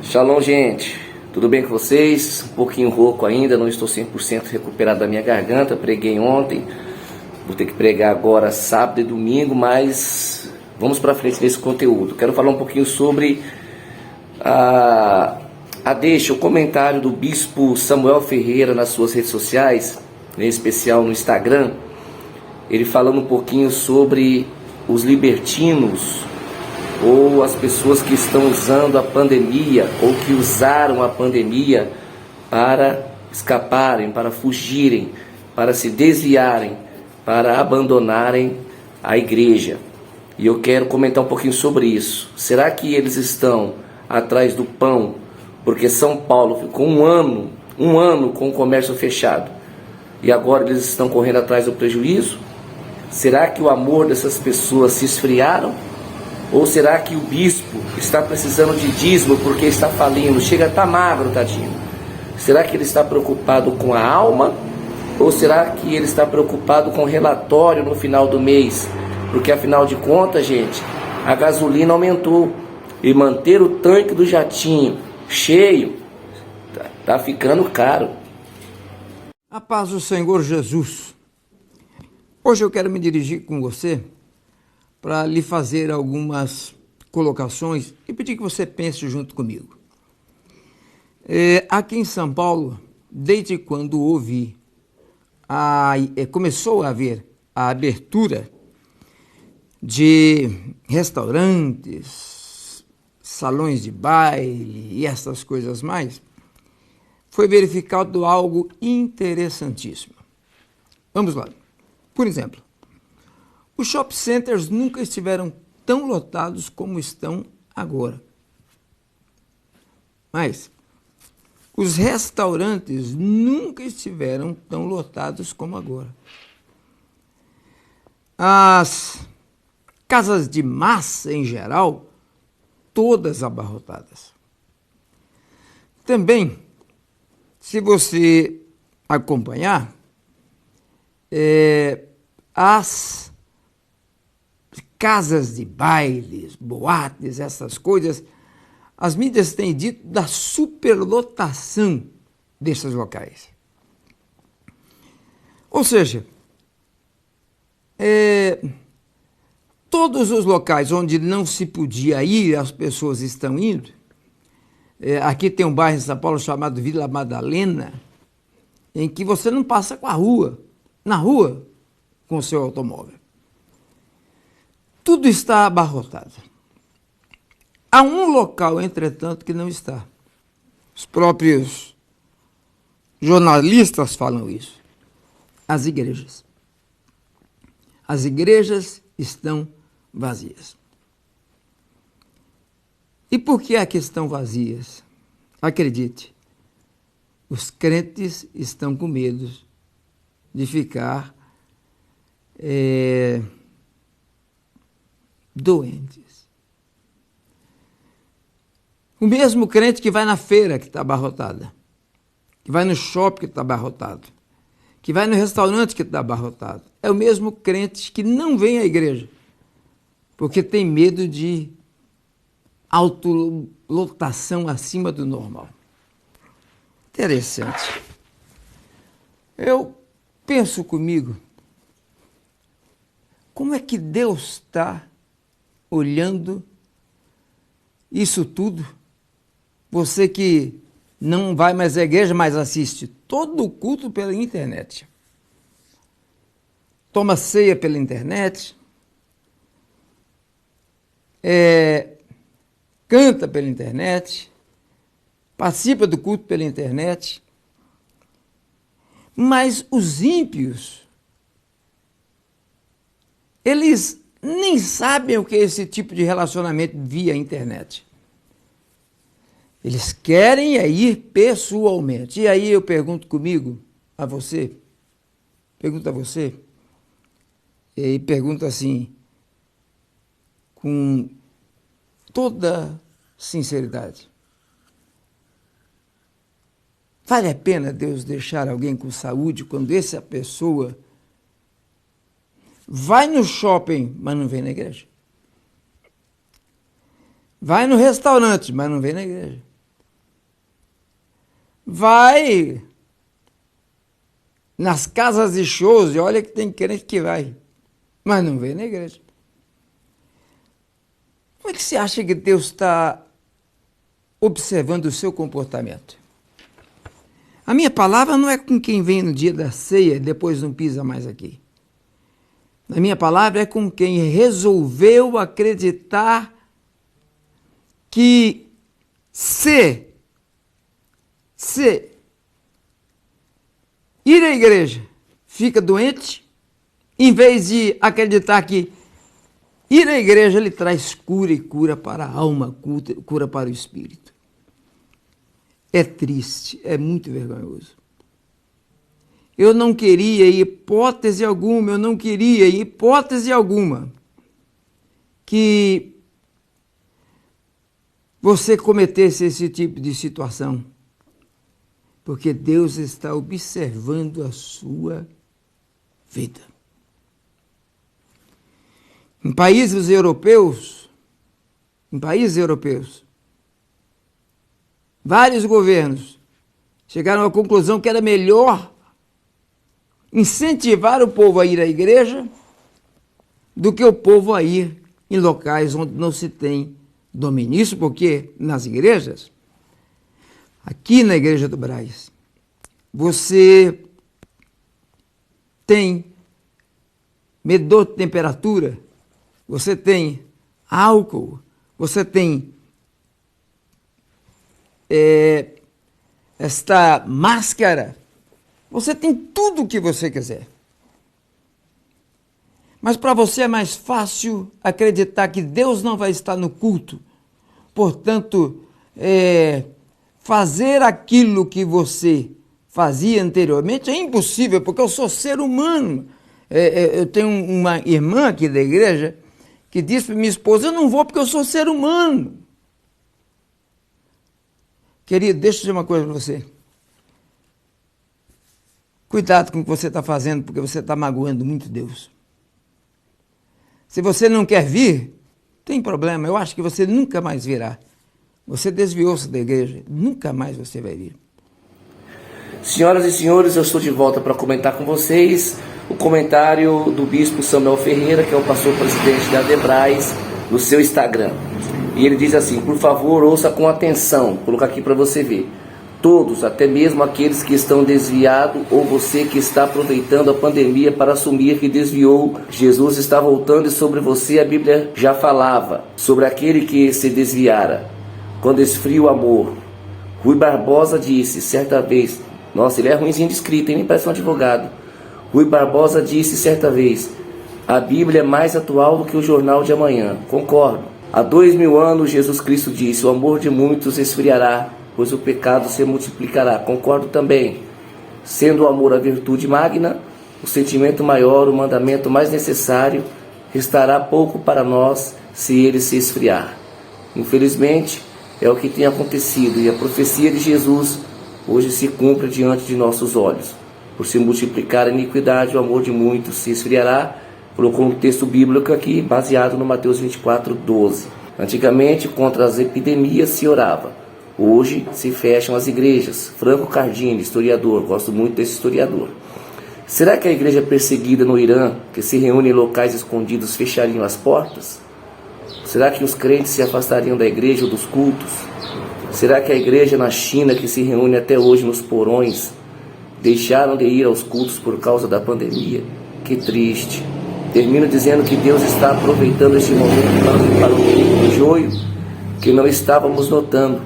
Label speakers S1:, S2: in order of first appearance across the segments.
S1: Shalom, gente. Tudo bem com vocês? Um pouquinho rouco ainda, não estou 100% recuperado da minha garganta. Preguei ontem, vou ter que pregar agora sábado e domingo, mas vamos para frente nesse conteúdo. Quero falar um pouquinho sobre o comentário do bispo Samuel Ferreira nas suas redes sociais, em especial no Instagram. Ele falando um pouquinho sobre os libertinos, ou as pessoas que estão usando a pandemia, ou que usaram a pandemia para escaparem, para fugirem, para se desviarem, para abandonarem a igreja. E eu quero comentar um pouquinho sobre isso. Será que eles estão atrás do pão, porque São Paulo ficou um ano com o comércio fechado, e agora eles estão correndo atrás do prejuízo? Será que o amor dessas pessoas se esfriaram? Ou será que o bispo está precisando de dízimo porque está falindo? Chega a estar magro, tadinho. Será que ele está preocupado com a alma? Ou será que ele está preocupado com o relatório no final do mês? Porque afinal de contas, gente, a gasolina aumentou. E manter o tanque do jatinho cheio tá ficando caro.
S2: A paz do Senhor Jesus. Hoje eu quero me dirigir com você para lhe fazer algumas colocações e pedir que você pense junto comigo. Aqui em São Paulo, desde quando começou a haver a abertura de restaurantes, salões de baile e essas coisas mais, foi verificado algo interessantíssimo. Vamos lá. Por exemplo, os shopping centers nunca estiveram tão lotados como estão agora. Mas os restaurantes nunca estiveram tão lotados como agora. As casas de massa, em geral, todas abarrotadas. Também, se você acompanhar, as casas de bailes, boates, essas coisas, as mídias têm dito da superlotação desses locais. Ou seja, todos os locais onde não se podia ir, as pessoas estão indo. Aqui tem um bairro em São Paulo chamado Vila Madalena, em que você não passa na rua, com o seu automóvel. Tudo está abarrotado. Há um local, entretanto, que não está. Os próprios jornalistas falam isso. As igrejas. As igrejas estão vazias. E por que é que estão vazias? Acredite, os crentes estão com medo de ficar doentes. O mesmo crente que vai na feira, que está abarrotada, que vai no shopping, que está abarrotado, que vai no restaurante, que está abarrotado, é o mesmo crente que não vem à igreja, porque tem medo de autolotação acima do normal. Interessante. Eu penso comigo, como é que Deus está olhando isso tudo? Você que não vai mais à igreja, mas assiste todo o culto pela internet. Toma ceia pela internet. Canta pela internet. Participa do culto pela internet. Mas os ímpios, eles nem sabem o que é esse tipo de relacionamento via internet. Eles querem ir pessoalmente. E aí eu pergunto a você, e pergunto assim, com toda sinceridade. Vale a pena Deus deixar alguém com saúde quando essa pessoa vai no shopping, mas não vem na igreja? Vai no restaurante, mas não vem na igreja? vai nas casas de shows, e olha que tem crente que vai, mas não vem na igreja. Como é que você acha que Deus está observando o seu comportamento? A minha palavra não é com quem vem no dia da ceia e depois não pisa mais aqui. A minha palavra é com quem resolveu acreditar que se ir à igreja fica doente, em vez de acreditar que ir à igreja lhe traz cura e cura para a alma, cura para o espírito. É triste, é muito vergonhoso. Eu não queria, em hipótese alguma, que você cometesse esse tipo de situação, porque Deus está observando a sua vida. Em países europeus, vários governos chegaram à conclusão que era melhor incentivar o povo a ir à igreja do que o povo a ir em locais onde não se tem domínio. Isso porque nas igrejas, aqui na Igreja do Brás, você tem medidor de temperatura, você tem álcool, você tem esta máscara, você tem tudo o que você quiser. Mas para você é mais fácil acreditar que Deus não vai estar no culto. Portanto, fazer aquilo que você fazia anteriormente é impossível, porque eu sou ser humano. Eu tenho uma irmã aqui da igreja que disse para minha esposa: eu não vou porque eu sou ser humano. Querido, deixa eu dizer uma coisa para você. Cuidado com o que você está fazendo, porque você está magoando muito Deus. Se você não quer vir, tem problema, eu acho que você nunca mais virá. Você desviou-se da igreja, nunca mais você vai vir.
S1: Senhoras e senhores, eu estou de volta para comentar com vocês o comentário do bispo Samuel Ferreira, que é o pastor presidente da Adebrais, no seu Instagram. E ele diz assim: por favor, ouça com atenção, vou colocar aqui para você ver. Todos, até mesmo aqueles que estão desviados, ou você que está aproveitando a pandemia para assumir que desviou, Jesus está voltando e sobre você a Bíblia já falava, sobre aquele que se desviara. Quando esfria o amor. Rui Barbosa disse certa vez, nossa, ele é ruimzinho de escrita, nem parece um advogado. Rui Barbosa disse certa vez: a Bíblia é mais atual do que o jornal de amanhã. Concordo. Há 2000 anos Jesus Cristo disse: o amor de muitos esfriará, pois o pecado se multiplicará. Concordo também. Sendo o amor a virtude magna, o sentimento maior, o mandamento mais necessário, restará pouco para nós se ele se esfriar. Infelizmente, é o que tem acontecido, e a profecia de Jesus hoje se cumpre diante de nossos olhos. Por se multiplicar a iniquidade, o amor de muitos se esfriará. Colocou um texto bíblico aqui, baseado no Mateus 24:12. Antigamente, contra as epidemias se orava. Hoje se fecham as igrejas. Franco Cardini, historiador, gosto muito desse historiador. Será que a igreja perseguida no Irã, que se reúne em locais escondidos, fechariam as portas? Será que os crentes se afastariam da igreja ou dos cultos? Será que a igreja na China, que se reúne até hoje nos porões, deixaram de ir aos cultos por causa da pandemia? Que triste. Termino dizendo que Deus está aproveitando este momento para o joio que não estávamos notando.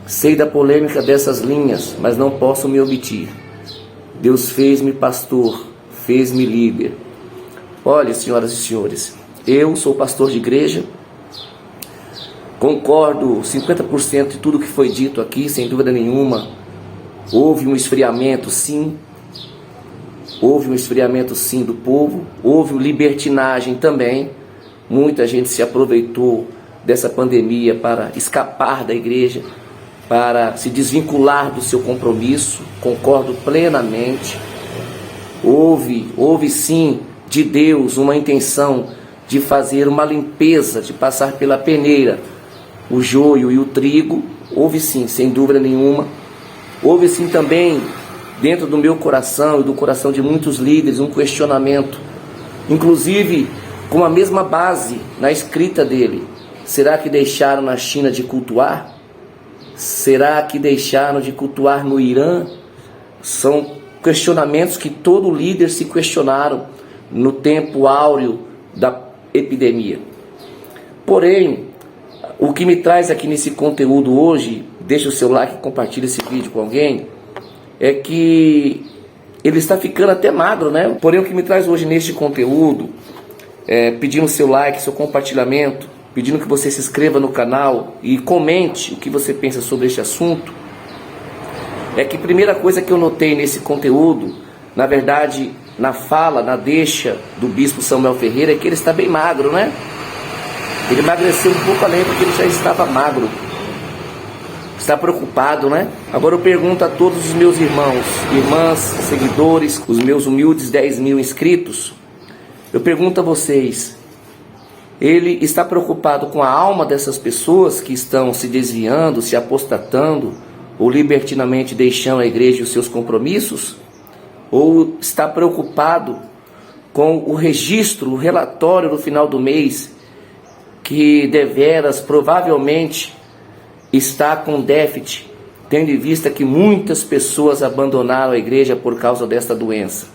S1: Sei da polêmica dessas linhas, mas não posso me omitir. Deus fez-me pastor, fez-me líder. Olha, senhoras e senhores, eu sou pastor de igreja, concordo 50% de tudo que foi dito aqui, sem dúvida nenhuma. Houve um esfriamento, sim. Houve um esfriamento, sim, do povo. Houve libertinagem também. Muita gente se aproveitou dessa pandemia para escapar da igreja, para se desvincular do seu compromisso. Concordo plenamente. Houve sim de Deus uma intenção de fazer uma limpeza, de passar pela peneira o joio e o trigo. Houve sim, sem dúvida nenhuma. Houve sim também, dentro do meu coração e do coração de muitos líderes, um questionamento, inclusive com a mesma base na escrita dele. Será que deixaram na China de cultuar? Será que deixaram de cultuar no Irã? São questionamentos que todo líder se questionaram no tempo áureo da epidemia. Porém, o que me traz aqui nesse conteúdo hoje, deixa o seu like e compartilha esse vídeo com alguém, é que ele está ficando até magro, né? Porém, o que me traz hoje neste conteúdo, pedindo seu like, seu compartilhamento, pedindo que você se inscreva no canal e comente o que você pensa sobre este assunto, é que a primeira coisa que eu notei nesse conteúdo, na verdade, na fala, na deixa do bispo Samuel Ferreira, é que ele está bem magro, né? Ele emagreceu um pouco além porque ele já estava magro. Está preocupado, né? Agora eu pergunto a todos os meus irmãos, irmãs, seguidores, os meus humildes 10 mil inscritos, eu pergunto a vocês, ele está preocupado com a alma dessas pessoas que estão se desviando, se apostatando, ou libertinamente deixando a igreja e os seus compromissos? Ou está preocupado com o registro, o relatório no final do mês, que deveras, provavelmente, está com déficit, tendo em vista que muitas pessoas abandonaram a igreja por causa desta doença?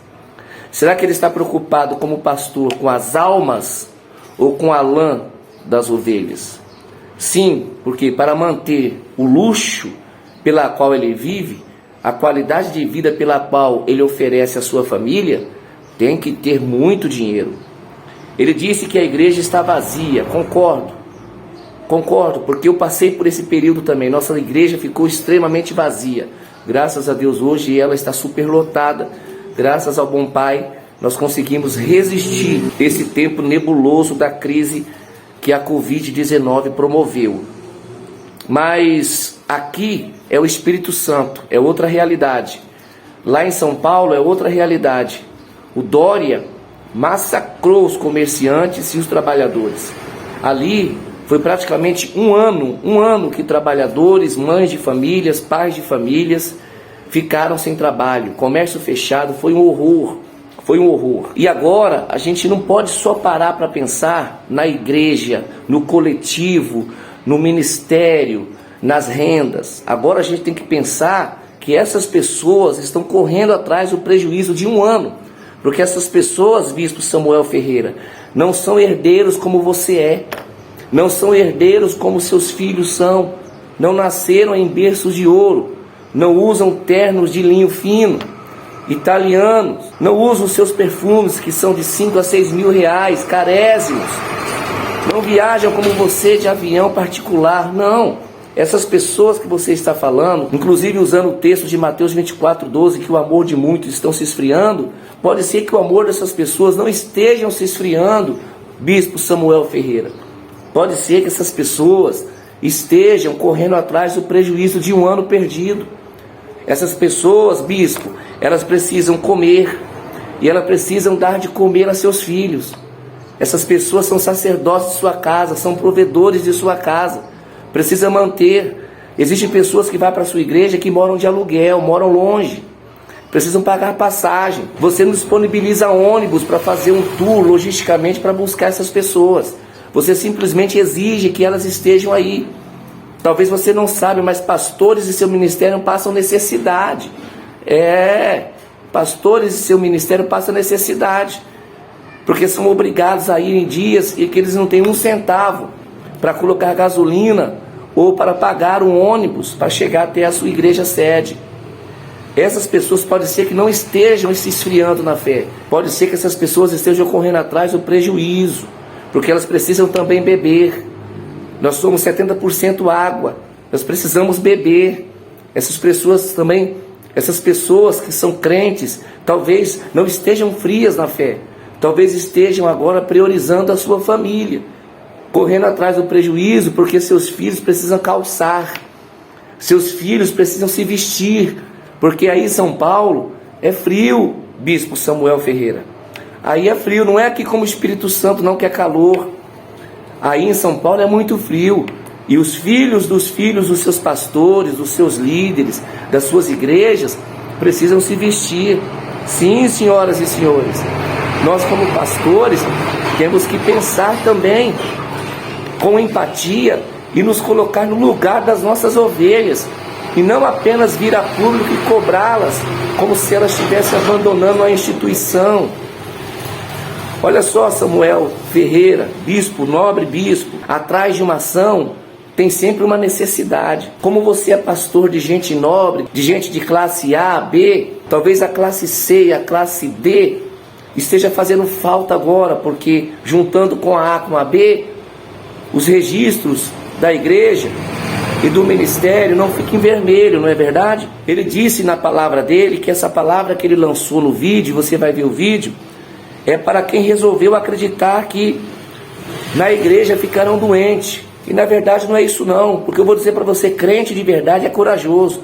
S1: Será que ele está preocupado como pastor com as almas ou com a lã das ovelhas? Sim, porque para manter o luxo pela qual ele vive, a qualidade de vida pela qual ele oferece à sua família, tem que ter muito dinheiro. Ele disse que a igreja está vazia. Concordo, porque eu passei por esse período também. Nossa igreja ficou extremamente vazia. Graças a Deus hoje ela está superlotada. Graças ao bom Pai, nós conseguimos resistir esse tempo nebuloso da crise que a Covid-19 promoveu. Mas aqui é o Espírito Santo, é outra realidade. Lá em São Paulo é outra realidade. O Dória massacrou os comerciantes e os trabalhadores. Ali foi praticamente um ano que trabalhadores, mães de famílias, pais de famílias ficaram sem trabalho. Comércio fechado, foi um horror. E agora a gente não pode só parar para pensar na igreja, no coletivo, no ministério, nas rendas. Agora a gente tem que pensar que essas pessoas estão correndo atrás do prejuízo de um ano. Porque essas pessoas, bispo Samuel Ferreira, não são herdeiros como você é. Não são herdeiros como seus filhos são. Não nasceram em berços de ouro. Não usam ternos de linho fino, italianos. Não usam seus perfumes que são de 5 a 6 mil reais, carésimos. Não viajam como você de avião particular, não. Essas pessoas que você está falando, inclusive usando o texto de Mateus 24:12, que o amor de muitos estão se esfriando, pode ser que o amor dessas pessoas não estejam se esfriando, bispo Samuel Ferreira. Pode ser que essas pessoas estejam correndo atrás do prejuízo de um ano perdido. Essas pessoas, bispo, elas precisam comer e elas precisam dar de comer a seus filhos. Essas pessoas são sacerdotes de sua casa, são provedores de sua casa. Precisa manter. Existem pessoas que vão para a sua igreja que moram de aluguel, moram longe. Precisam pagar passagem. Você não disponibiliza ônibus para fazer um tour logisticamente para buscar essas pessoas. Você simplesmente exige que elas estejam aí. Talvez você não saiba, mas pastores e seu ministério passam necessidade. Pastores e seu ministério passam necessidade. Porque são obrigados a ir em dias e que eles não têm um centavo para colocar gasolina ou para pagar um ônibus para chegar até a sua igreja sede. Essas pessoas pode ser que não estejam se esfriando na fé. Pode ser que essas pessoas estejam correndo atrás do prejuízo, porque elas precisam também beber. Nós somos 70% água, nós precisamos beber. Essas pessoas também, essas pessoas que são crentes, talvez não estejam frias na fé. Talvez estejam agora priorizando a sua família, correndo atrás do prejuízo, porque seus filhos precisam calçar, seus filhos precisam se vestir, porque aí em São Paulo é frio, bispo Samuel Ferreira. Aí é frio, não é aqui como o Espírito Santo não, que é calor. Aí em São Paulo é muito frio. E os filhos dos seus pastores, dos seus líderes, das suas igrejas, precisam se vestir. Sim, senhoras e senhores, nós como pastores temos que pensar também com empatia e nos colocar no lugar das nossas ovelhas, e não apenas vir a público e cobrá-las como se elas estivessem abandonando a instituição. Olha só, Samuel Ferreira, bispo, nobre bispo, atrás de uma ação tem sempre uma necessidade. Como você é pastor de gente nobre, de gente de classe A, B, talvez a classe C e a classe D esteja fazendo falta agora, porque juntando com a A com a B, os registros da igreja e do ministério não ficam em vermelho, não é verdade? Ele disse na palavra dele que essa palavra que ele lançou no vídeo, você vai ver o vídeo, é para quem resolveu acreditar que na igreja ficarão doentes. E na verdade não é isso não, porque eu vou dizer para você, crente de verdade é corajoso.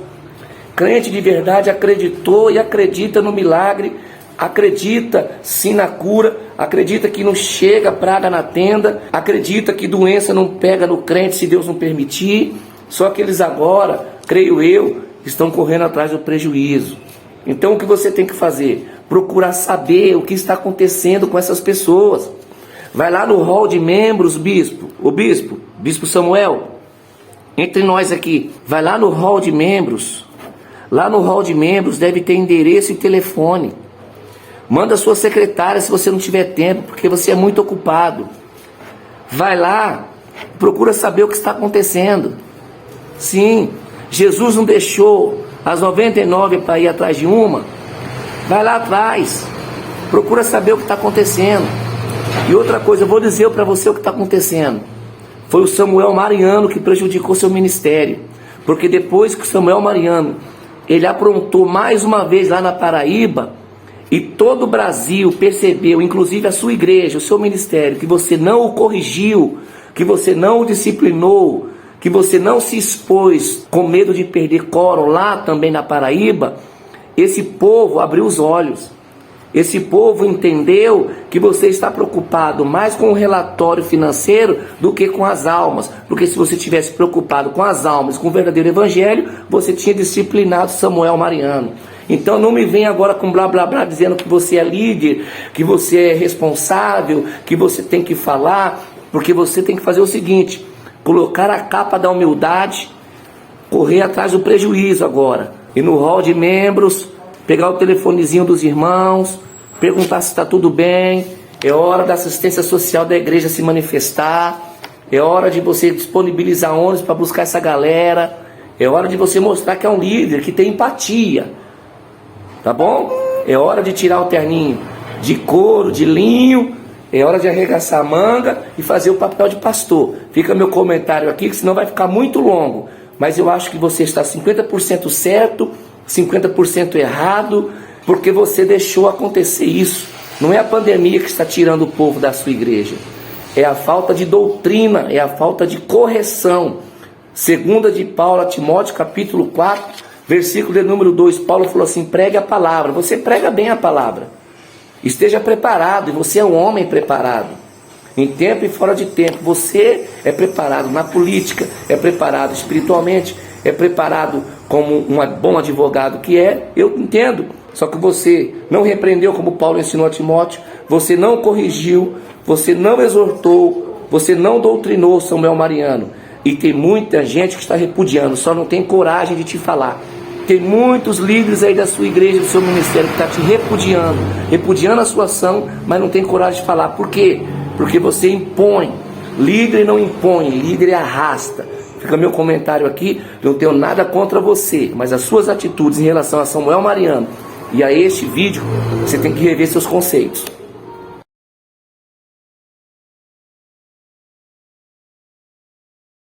S1: Crente de verdade acreditou e acredita no milagre, acredita sim na cura, acredita que não chega praga na tenda, acredita que doença não pega no crente se Deus não permitir. Só que eles agora, creio eu, estão correndo atrás do prejuízo. Então o que você tem que fazer? Procurar saber o que está acontecendo com essas pessoas. Vai lá no hall de membros, bispo, bispo Samuel, entre nós aqui, vai lá no hall de membros. Lá no hall de membros deve ter endereço e telefone. Manda a sua secretária se você não tiver tempo, porque você é muito ocupado. Vai lá, procura saber o que está acontecendo. Sim, Jesus não deixou as 99 para ir atrás de uma. Vai lá atrás, procura saber o que está acontecendo. E outra coisa, eu vou dizer para você o que está acontecendo. Foi o Samuel Mariano que prejudicou seu ministério. Porque depois que o Samuel Mariano, ele aprontou mais uma vez lá na Paraíba, e todo o Brasil percebeu, inclusive a sua igreja, o seu ministério, que você não o corrigiu, que você não o disciplinou, que você não se expôs com medo de perder quórum lá também na Paraíba, esse povo abriu os olhos. Esse povo entendeu que você está preocupado mais com o relatório financeiro do que com as almas. Porque se você tivesse preocupado com as almas, com o verdadeiro evangelho, você tinha disciplinado Samuel Mariano. Então não me venha agora com blá blá blá dizendo que você é líder, que você é responsável, que você tem que falar, porque você tem que fazer o seguinte: colocar a capa da humildade, correr atrás do prejuízo agora, e no hall de membros, pegar o telefonezinho dos irmãos, perguntar se está tudo bem. É hora da assistência social da igreja se manifestar, é hora de você disponibilizar ônibus para buscar essa galera, é hora de você mostrar que é um líder, que tem empatia. Tá bom? É hora de tirar o terninho de couro, de linho. É hora de arregaçar a manga e fazer o papel de pastor. Fica meu comentário aqui, que senão vai ficar muito longo. Mas eu acho que você está 50% certo, 50% errado, porque você deixou acontecer isso. Não é a pandemia que está tirando o povo da sua igreja. É a falta de doutrina, é a falta de correção. Segunda de Paulo a Timóteo, capítulo 4, versículo de número 2, Paulo falou assim: pregue a palavra. Você prega bem a palavra. Esteja preparado, e você é um homem preparado. Em tempo e fora de tempo, você é preparado na política, é preparado espiritualmente, é preparado como um bom advogado que é, eu entendo. Só que você não repreendeu como Paulo ensinou a Timóteo, você não corrigiu, você não exortou, você não doutrinou Samuel Mariano. E tem muita gente que está repudiando, só não tem coragem de te falar. Tem muitos líderes aí da sua igreja, do seu ministério, que está te repudiando a sua ação, mas não tem coragem de falar. Por quê? Porque você impõe. Líder não impõe, líder arrasta. Fica meu comentário aqui, eu não tenho nada contra você, mas as suas atitudes em relação a Samuel Mariano e a este vídeo, você tem que rever seus conceitos.